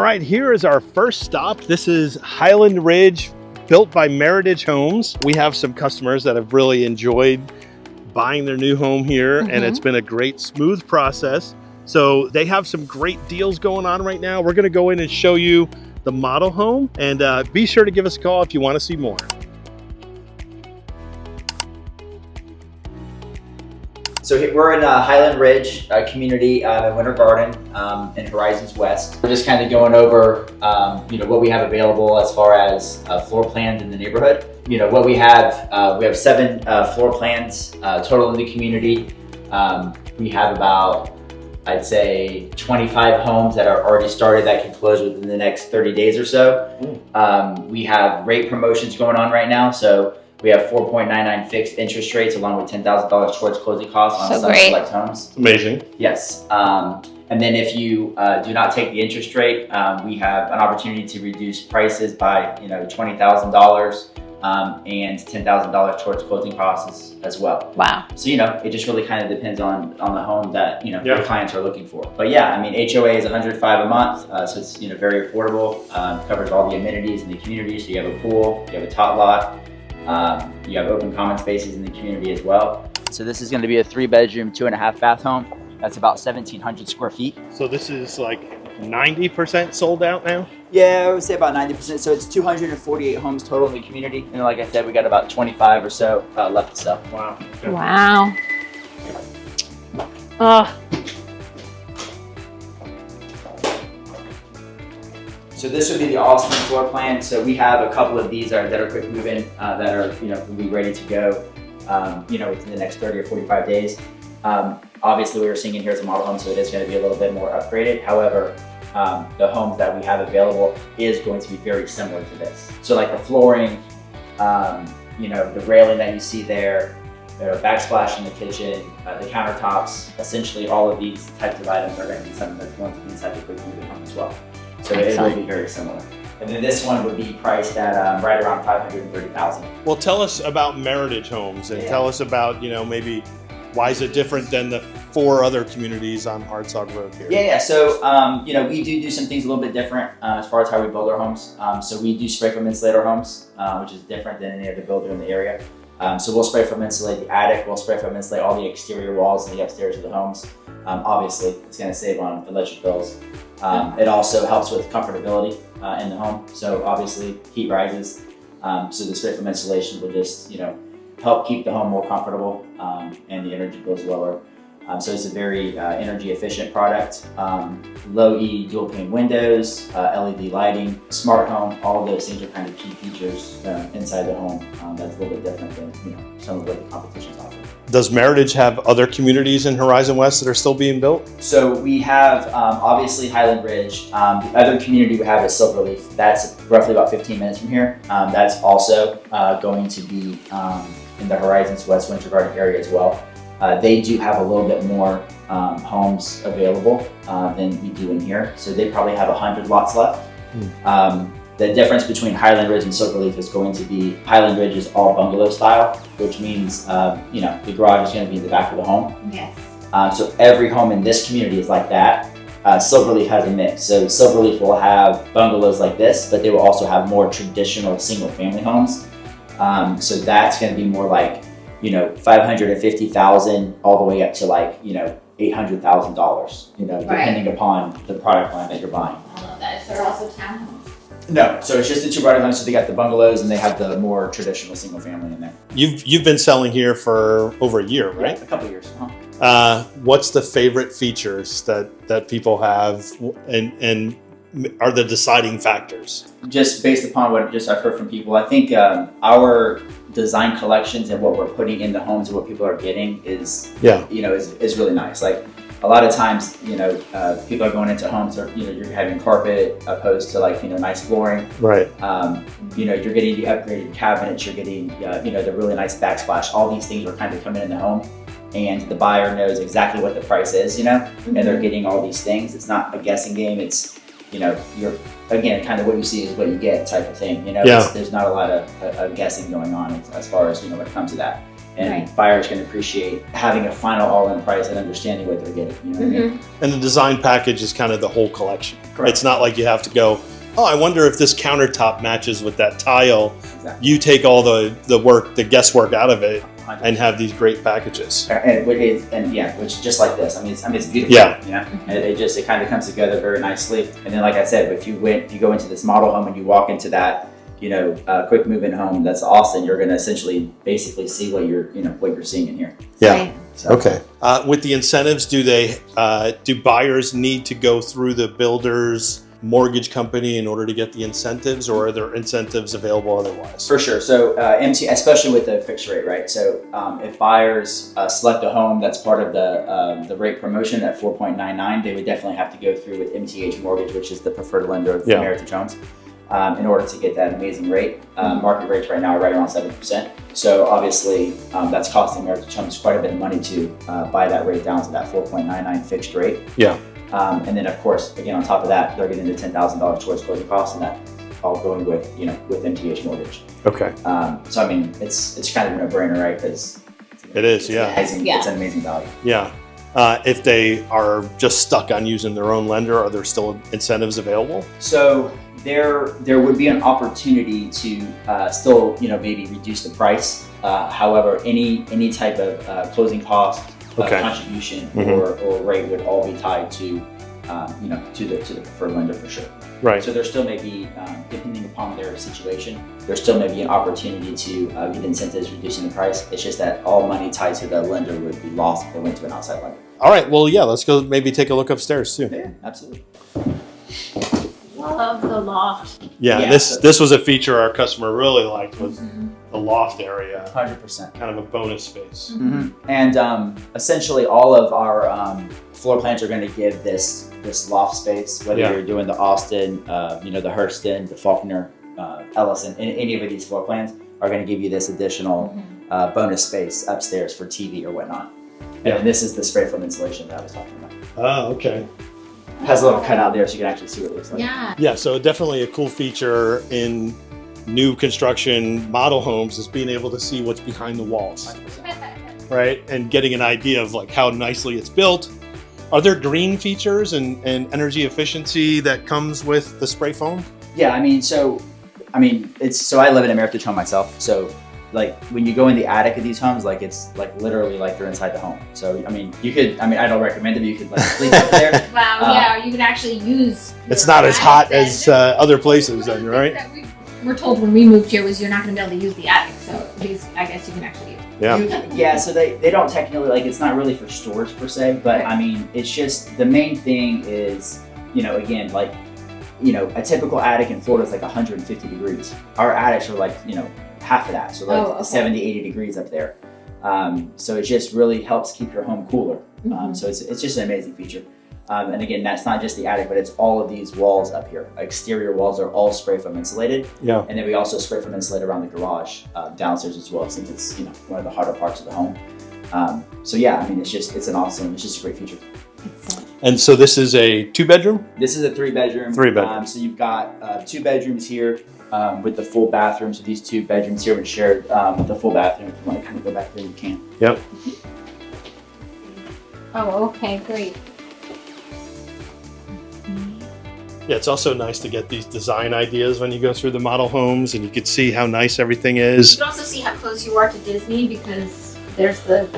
right, here is our first stop. This is Highland Ridge, built by Meritage Homes. We have some customers that have really enjoyed buying their new home here, and it's been a great, smooth process. So they have some great deals going on right now. We're gonna go in and show you the model home, and be sure to give us a call if you wanna see more. So we're in Highland Ridge community in Winter Garden in Horizons West. We're just kind of going over what we have available as far as floor plans in the neighborhood. What we have 7 floor plans total in the community. We have about, I'd say, 25 homes that are already started that can close within the next 30 days or so. We have rate promotions going on right now. So we have 4.99 fixed interest rates along with $10,000 towards closing costs on some select homes. Amazing. Yes. And then if you do not take the interest rate, we have an opportunity to reduce prices by $20,000 and $10,000 towards closing costs as well. Wow. So it just really kind of depends on the home that your clients are looking for. But yeah, I mean, HOA is $105 a month, so it's very affordable. Covers all the amenities in the community. So you have a pool, you have a top lot. You have open common spaces in the community as well. So this is going to be a 3-bedroom, 2.5 bath home. That's about 1,700 square feet. So this is like 90% sold out now? Yeah, I would say about 90%. So it's 248 homes total in the community. And like I said, we got about 25 or so left to sell. Wow. Okay. Wow. Oh. So this would be the Austin floor plan. So we have a couple of these that are quick moving, that are will be ready to go, within the next 30 or 45 days. Obviously, we were seeing it here as a model home, so it is going to be a little bit more upgraded. However, the homes that we have available is going to be very similar to this. So like the flooring, the railing that you see there, backsplash in the kitchen, the countertops, essentially all of these types of items are going to be something that's going to be inside the quick moving home as well. So it will be very similar. And then this one would be priced at right around $530,000. Well, tell us about Meritage Homes and tell us about, maybe why is it different than the 4 other communities on Hartsog Road here? Yeah. So, we do some things a little bit different as far as how we build our homes. So we do spray foam insulate our homes, which is different than any other builder in the area. So we'll spray foam insulate the attic, we'll spray foam insulate all the exterior walls and the upstairs of the homes. Obviously, it's going to save on electric bills. It also helps with comfortability in the home. So obviously heat rises. So the spray foam insulation will just, help keep the home more comfortable and the energy goes lower. So it's a very energy efficient product. Low E dual pane windows, LED lighting, smart home, all of those things are kind of key features inside the home that's a little bit different than some of what the competition's offering. Does Meritage have other communities in Horizon West that are still being built? So we have obviously Highland Ridge. The other community we have is Silverleaf. That's roughly about 15 minutes from here. That's also going to be in the Horizons West Winter Garden area as well. They do have a little bit more homes available than we do in here. So they probably have 100 lots left. The difference between Highland Ridge and Silverleaf is going to be Highland Ridge is all bungalow style, which means the garage is going to be in the back of the home. Yes. So every home in this community is like that. Silverleaf has a mix. So Silverleaf will have bungalows like this, but they will also have more traditional single family homes. So that's going to be more like $550,000 all the way up to like $800,000. Depending upon the product line that you're buying. I love that. Is there also townhomes? No, so it's just the 2 product lines. So they got the bungalows and they have the more traditional single family in there. You've been selling here for over a year, right? Yeah, a couple of years. What's the favorite features that people have, and are the deciding factors? Just based upon what I've heard from people, I think our design collections and what we're putting in the homes and what people are getting is really nice. Like a lot of times, people are going into homes or you're having carpet opposed to like nice flooring. Right. You're getting the upgraded cabinets. You're getting the really nice backsplash. All these things are kind of coming in the home, and the buyer knows exactly what the price is. And they're getting all these things. It's not a guessing game. It's you're again kind of what you see is what you get type of thing. There's not a lot of guessing going on as far as when it comes to that. and Right. buyers can appreciate having a final all-in price and understanding what they're getting. You know what I mean? And the design package is kind of the whole collection. Correct. It's not like you have to go, oh, I wonder if this countertop matches with that tile. Exactly. You take all the work, the guesswork out of it, 100%. and have these great packages. Which just like this. I mean, it's beautiful. Yeah. You know, and it kind of comes together very nicely. And then, like I said, if you go into this model home and you walk into that, quick move-in home that's Austin, you're going to essentially basically see what you're seeing in here. Yeah. Right. So, Okay. With the incentives, do buyers need to go through the builder's mortgage company in order to get the incentives, or are there incentives available otherwise? For sure. So especially with the fixed rate, right? So if buyers select a home that's part of the rate promotion at 4.99, they would definitely have to go through with MTH Mortgage, which is the preferred lender of Meritage Homes, in order to get that amazing rate. Market rates right now are right around 7%. So obviously that's costing Meritage Homes quite a bit of money to buy that rate down to that 4.99 fixed rate. Yeah. And then of course, again, on top of that, they're getting the $10,000 towards closing costs, and that all going with MTH Mortgage. Okay. So I mean, it's kind of a no-brainer, right? Because It is, yeah. It's an amazing value. Yeah. If they are just stuck on using their own lender, are there still incentives available? So there would be an opportunity to still maybe reduce the price. However, any type of closing cost, contribution, or rate would all be tied to to the preferred lender for sure. Right. So there still may be, depending upon their situation, there still may be an opportunity to get incentives reducing the price. It's just that all money tied to the lender would be lost if they went to an outside lender. All right. Well, yeah, let's go maybe take a look upstairs too. Yeah, absolutely. Love the loft. Yeah, this was a feature our customer really liked, was the loft area. 100%. Kind of a bonus space. And essentially all of our floor plans are going to give this loft space, whether you're doing the Austin, the Hurston, the Faulkner, Ellison, any of these floor plans are going to give you this additional bonus space upstairs for TV or whatnot. And this is the spray foam insulation that I was talking about. Oh, okay. It has a little cutout there so you can actually see what it looks like. Yeah. Yeah, so definitely a cool feature in new construction model homes is being able to see what's behind the walls, 100%. right? And getting an idea of like how nicely it's built. Are there green features and energy efficiency that comes with the spray foam? Yeah, I mean, I live in a Meritage home myself. So like when you go in the attic of these homes, like it's like literally like you're inside the home. So I mean, I don't recommend it, but you could like sleep up there. Wow, yeah, you can actually use. It's not as hot as other places then, right? We're told when we moved here was you're not going to be able to use the attic, so these I guess you can actually use. Yeah. So they don't technically, like, it's not really for storage per se, but I mean, it's just, the main thing is, again, like, a typical attic in Florida is like 150 degrees. Our attics are like, half of that. So like 70, 80 degrees up there. So it just really helps keep your home cooler. So it's just an amazing feature. And again, that's not just the attic, but it's all of these walls up here. Exterior walls are all spray foam insulated. Yeah. And then we also spray foam insulate around the garage downstairs as well, since it's one of the harder parts of the home. So yeah, I mean, it's just a great feature. And so this is a 2-bedroom? This is a 3-bedroom. 3-bedroom. So you've got 2 bedrooms here with the full bathroom. So these 2 bedrooms here would share the full bathroom. If you want to kind of go back there, you can. Yep. Oh, okay, great. Yeah, it's also nice to get these design ideas when you go through the model homes, and you can see how nice everything is. You can also see how close you are to Disney because there's the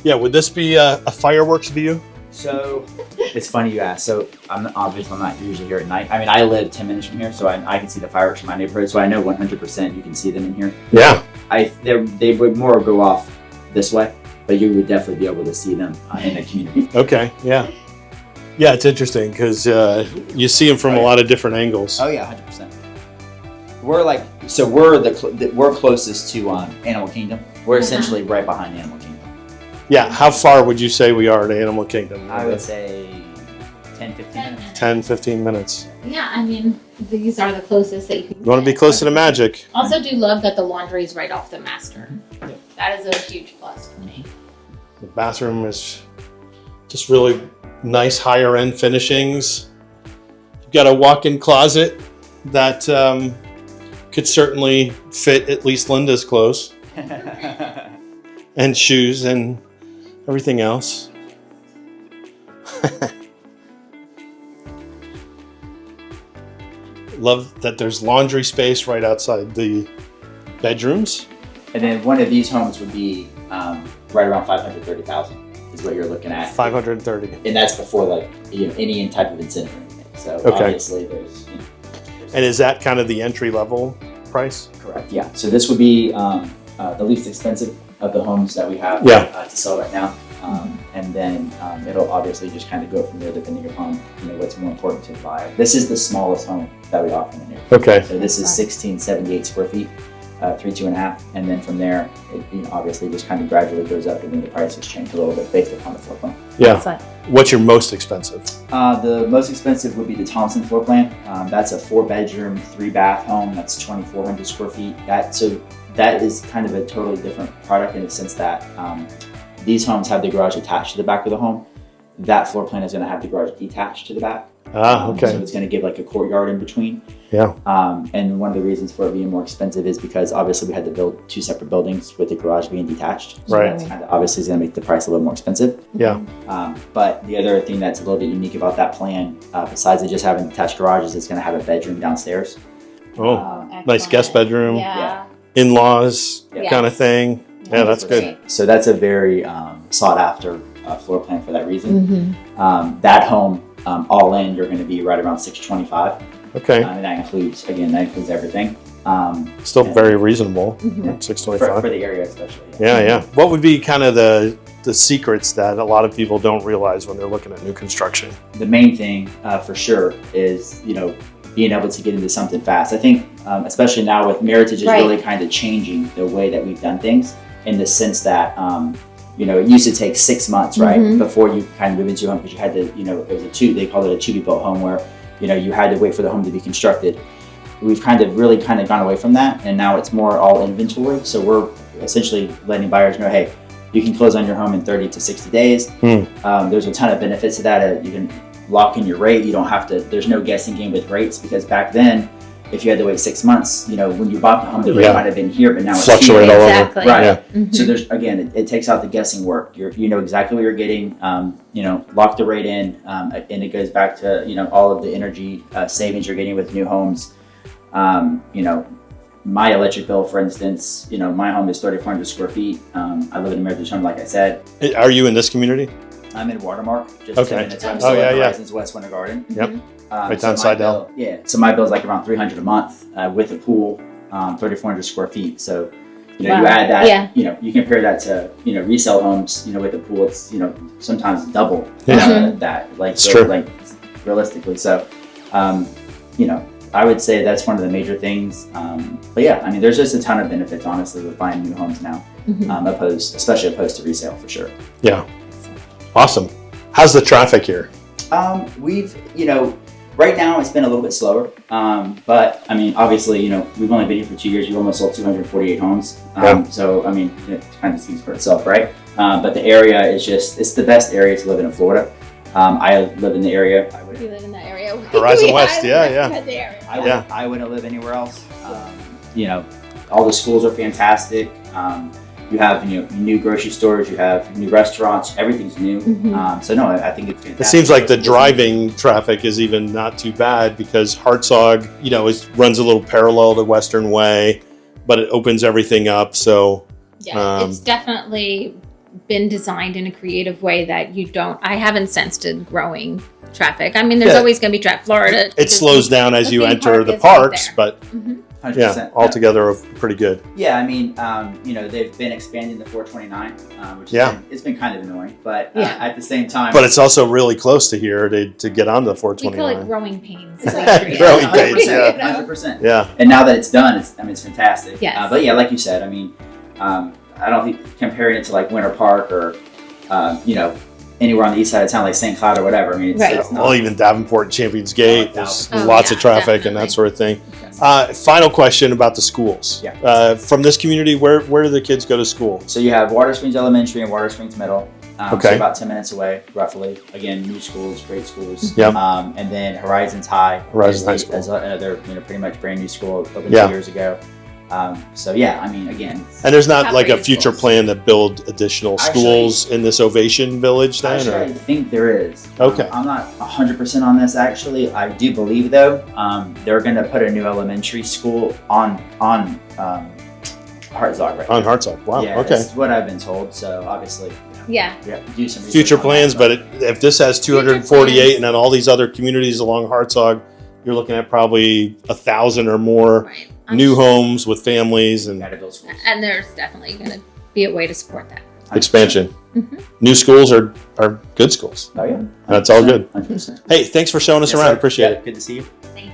Yeah, would this be a fireworks view? So it's funny you ask. So I'm not usually here at night. I mean, I live 10 minutes from here, so I can see the fireworks from my neighborhood. So I know 100% you can see them in here. Yeah. They would more go off this way, but you would definitely be able to see them in the community. Okay. Yeah. Yeah, it's interesting because you see them from a lot of different angles. Oh yeah, 100%. We're closest to Animal Kingdom. We're essentially right behind Animal Kingdom. Yeah, how far would you say we are to Animal Kingdom? I would say 10, 15 minutes. 10, 15 minutes. Yeah, I mean, these are the closest that you can. You want to be close to the magic. Also do love that the laundry is right off the master. That is a huge plus for me. The bathroom is just really nice higher end finishings. You've got a walk-in closet that could certainly fit at least Linda's clothes. and shoes and everything else. Love that there's laundry space right outside the bedrooms. And then one of these homes would be right around 530,000 is what you're looking at. 530. And that's before like any type of incentive or anything. So Okay. obviously there's. And is that kind of the entry level price? Correct. Yeah. So this would be the least expensive of the homes that we have to sell right now. And then it'll obviously just kind of go from there depending upon what's more important to the buyer. This is the smallest home that we offer in here. Okay. So this is 1678 square feet, 3, 2.5, and then from there it obviously just kind of gradually goes up, and then the prices change a little bit based upon the floor plan. Yeah. What's your most expensive? The most expensive would be the Thompson floor plan. That's a 4-bedroom, 3-bath home. That's 2,400 square feet. That is kind of a totally different product in the sense that these homes have the garage attached to the back of the home. That floor plan is going to have the garage detached to the back. Okay. So it's going to give like a courtyard in between. Yeah. And one of the reasons for it being more expensive is because obviously we had to build 2 separate buildings with the garage being detached. So Right. that's kind of obviously is going to make the price a little more expensive. Yeah. But the other thing that's a little bit unique about that plan, besides it just having detached garages, it's going to have a bedroom downstairs. Oh, nice guest bedroom, Yeah. in-laws Yeah. kind of thing. Yeah, that's good. So that's a very sought after floor plan for that reason. Mm-hmm. That home, all in, you're going to be right around 625. Okay. And that includes everything. Still very reasonable. Mm-hmm. for 625. the area especially. Yeah. What would be kind of the secrets that a lot of people don't realize when they're looking at new construction? The main thing for sure is, being able to get into something fast. I think, especially now with Meritage is Right. really kind of changing the way that we've done things in the sense that, it used to take 6 months, right? Mhm. Before you kind of move into a home because you had to, it was they called it a to-be-built home where, you had to wait for the home to be constructed. We've really gone away from that, and now it's more all inventory. So we're essentially letting buyers know, hey, you can close on your home in 30 to 60 days. There's a ton of benefits to that. You can lock in your rate. You don't have to, there's no guessing game with rates because back then, if you had to wait 6 months, when you bought the home, the rate might have been here, but now it's Fluctuate here. all over. Exactly. Right. Yeah. Mhm. So there's, again, it takes out the guessing work. You know exactly what you're getting, lock the rate in, and it goes back to, all of the energy savings you're getting with new homes. My electric bill, for instance, my home is 3,400 square feet. I live in a Meritage home, like I said. Are you in this community? I'm in Watermark, just Okay. 10 minutes. I'm Oh, still yeah, at yeah. Horizons West Winter Garden. Yep. Right So down my Sidell. bill- Yeah, so my bill is like around 300 a month with a pool, 3,400 square feet. So, you Wow. add that, Yeah. you compare that to, resale homes, with the pool, it's, sometimes double Yeah. that, like, It's true. like realistically. So, I would say that's one of the major things. But yeah, I mean, there's just a ton of benefits, honestly, with buying new homes now, Mhm. especially opposed to resale for sure. Yeah. Awesome. How's the traffic here? We've, right now it's been a little bit slower. But I mean, obviously, we've only been here for 2 years. We've almost sold 248 homes. Yeah. So, I mean, it kind of speaks for itself, right? But the area is it's the best area to live in Florida. I live in the area. We live in that area. Horizon We West, highly yeah. recommend the area. Yeah. I wouldn't live anywhere else. All the schools are fantastic. You have new grocery stores, you have new restaurants, everything's new. Mhm. So no, I think it's fantastic. It seems like the driving traffic is even not too bad because Hartsog, runs a little parallel to Western Way, but it opens everything up. So Yeah, it's definitely been designed in a creative way that I haven't sensed a growing traffic. I mean, there's Yeah. always going to be traffic. Florida. it slows down as the you theme enter park the is right parks, there. but 100%. yeah, altogether pretty good. Yeah, I mean, they've been expanding the 429, which it's been kind of annoying, but Yeah. at the same time, But it's also really close to here to get onto the We call 429. it growing pains. Growing pains, yeah. 100%. Yeah. And now that it's done, it's fantastic. Yes. But yeah, like you said, I mean, I don't think comparing it to like Winter Park or, anywhere on the east side of town, like St. Cloud or whatever. I mean, Right. it's not. Well, even Davenport and Champions Gate, there's Oh, lots yeah, of traffic and definitely. that sort of thing. Yes. Final question about the schools. Yeah. From this community, where do the kids go to school? So you have Water Springs Elementary and Water Springs Middle. Okay. So about 10 minutes away, roughly. Again, new schools, great schools. Yep. And then Horizons High. Horizons is High School. Is another, pretty much brand new school, opened Yeah. 2 years ago. So yeah, I mean, again, And there's not Top like a rated future schools. plan to build additional Actually- schools in this Ovation Village then? actually, Or? I think there is. Okay. I'm not 100% on this actually. I do believe though, they're going to put a new elementary school on Hartzog right On now. Hartzog. Wow. Yeah, Okay. that's what I've been told. So obviously, Yeah. we have to do some research Future on plans, that, but if this has 248 and then all these other communities along Hartzog, you're looking at probably 1,000 or more Right. new homes with families we and gotta build schools. And there's definitely going to be a way to support that. expansion. Mhm. New schools are good schools. Oh yeah, That's all good. 100%. Hey, thanks for showing us Yes, around. sir. Appreciate Yeah, it. Good to see you. Thank